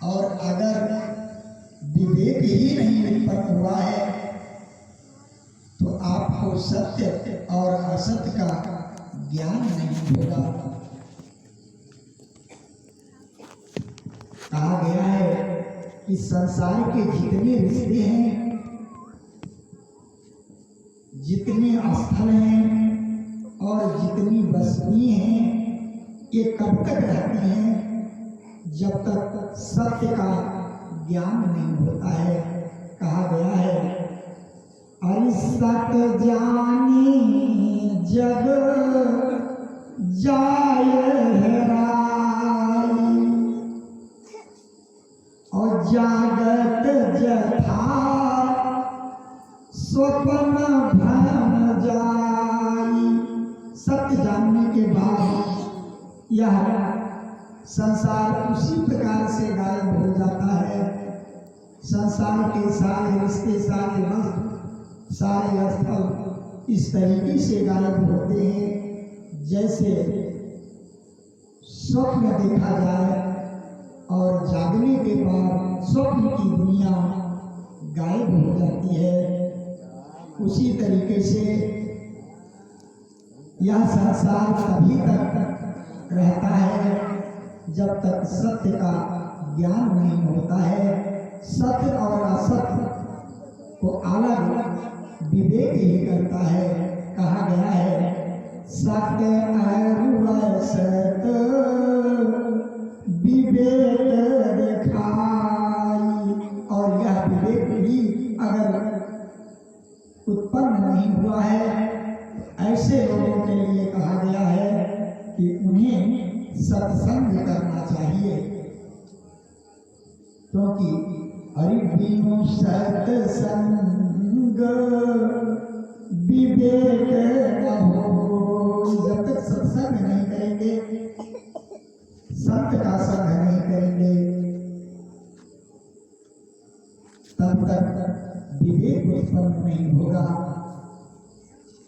और अगर विवेक ही नहीं उत्पन्न हुआ है तो आपको सत्य और असत्य का ज्ञान नहीं होगा। कहा गया है कि संसार के जितने रिश्ते हैं, जितने स्थल हैं और जितनी वस्तुएं हैं, ये कब तक रहती हैं? जब तक सत्य का ज्ञान नहीं होता है। कहा गया है सत जानी जग जाय हेराई और जागत जथा स्वप्न भ्रम जाई। सत्य जानने के बाद यह संसार उसी प्रकार से गायब हो जाता है। संसार के सारे रिश्ते, सारे वस्तु, सारे स्थल इस तरीके से गायब होते हैं जैसे स्वप्न देखा जाए और जागने के बाद स्वप्न की दुनिया गायब हो जाती है। उसी तरीके से यह संसार तभी तक रहता है जब तक सत्य का ज्ञान नहीं होता है। सत्य और असत्य को अलग विवेक ही करता है। कहा गया है सत्य और असत विवेक दिखाई। और यह विवेक भी अगर उत्पन्न नहीं हुआ है, ऐसे लोगों के लिए कहा गया है कि उन्हें सत्संग करना चाहिए, क्योंकि हरि बिनु सत्संग विवेक न हो। जब तक सत्संग नहीं करेंगे, संत का संग नहीं करेंगे, तब तक विवेक उत्पन्न नहीं होगा।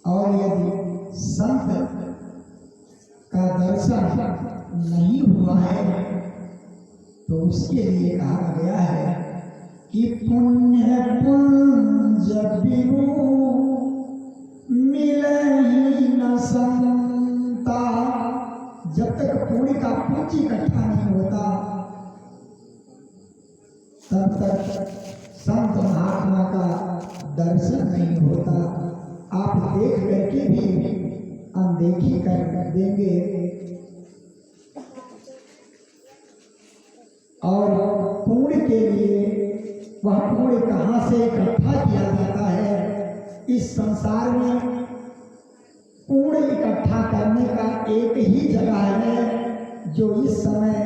और यदि संत का दर्शन नहीं हुआ है तो उसके लिए कहा गया है कि पुण्य पुंज बिनु मिले ही न संता। जब तक पुण्य का पुंज इकट्ठा नहीं होता तब तक संत महात्मा का दर्शन नहीं होता। आप देख करके भी अनदेखी कर देंगे और पुण्य के लिए वह पुण्य कहाँ से इकट्ठा किया जाता है? इस संसार में पुण्य इकट्ठा करने का एक ही जगह है जो इस समय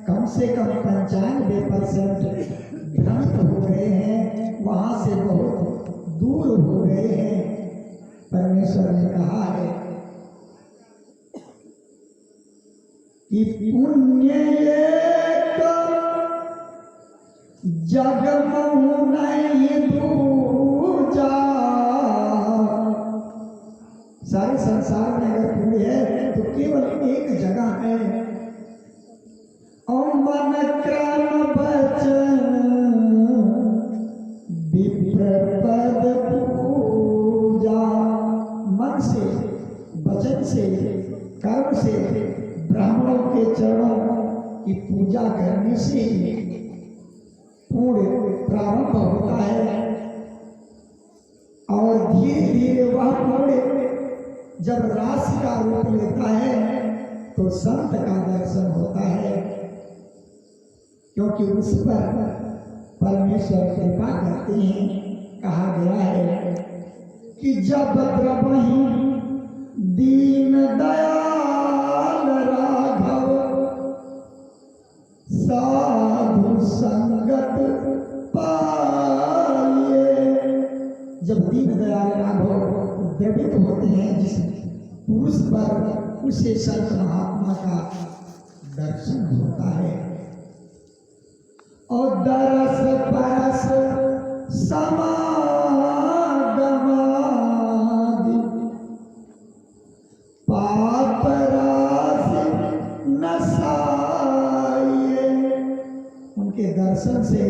कम से कम 95% भ्रमित हो गए हैं, वहां से बहुत दूर हो गए हैं। परमेश्वर ने कहा है कि पुण्य एक जग महु नहीं दूजा। सारे संसार में अगर पुण्य है तो केवल एक जगह है। और मन क्रम वचन विप्र पद पूजा। मन से, वचन से, कर्म से ब्राह्मणों के चरणों की पूजा करने से पुण्य प्रारंभ होता है। और धीरे धीरे वह पुण्य जब राशि का रूप लेता है तो संत का दर्शन होता है, क्योंकि उस पर परमेश्वर कृपा करते हैं। कहा गया है कि जब द्रवहि दीन दयाल राघव साधु संगत पाए। जब दीन दयाल राघव द्रवित होते हैं जिस पुरुष पर, उसे संत महात्मा का दर्शन होता है। और दरस परस समागमादि पाप राशि नसाए। उनके उनके दर्शन से,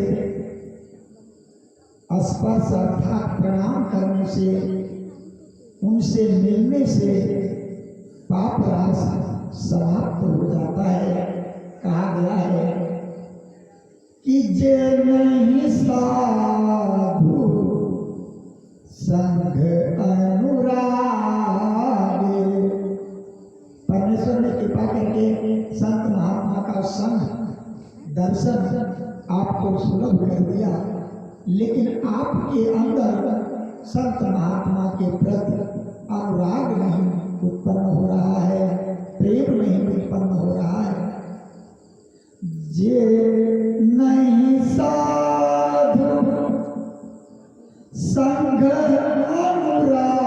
स्पर्श अर्थात प्रणाम करने से, उनसे मिलने से पाप राशि समाप्त हो जाता है। कहा गया है कि जे नहीं साधु संग अनुराग, परमेश्वर ने कृपा करके संत महात्मा का संग दर्शन आपको सुलभ कर दिया, लेकिन आपके अंदर संत महात्मा के प्रति अनुराग नहीं उत्पन्न हो रहा है, प्रेम नहीं उत्पन्न हो रहा है। जे नहीं साधु संग अनुरागे,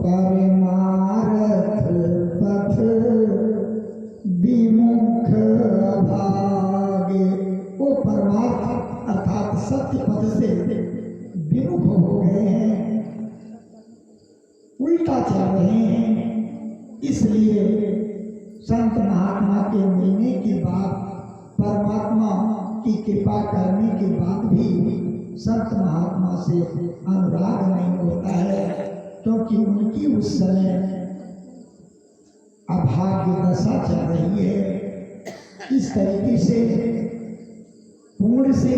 परमार्थ पथ विमुख भागे, वो परमार्थ अर्थात सत्य पथ से विमुख हो गए हैं, उल्टा चल रहे हैं। इसलिए संत महात्मा के मिलने के बाद, परमात्मा की कृपा करने के बाद भी संत महात्मा से अनुराग नहीं होता है, क्योंकि उनकी उस समय अभाग्य दशा चल रही है। इस तरीके से पूर्ण से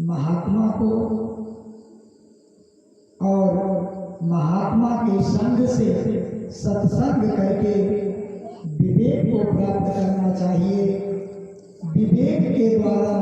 महात्मा को और महात्मा के संग से सत्संग करके विवेक को प्राप्त करना चाहिए। विवेक के द्वारा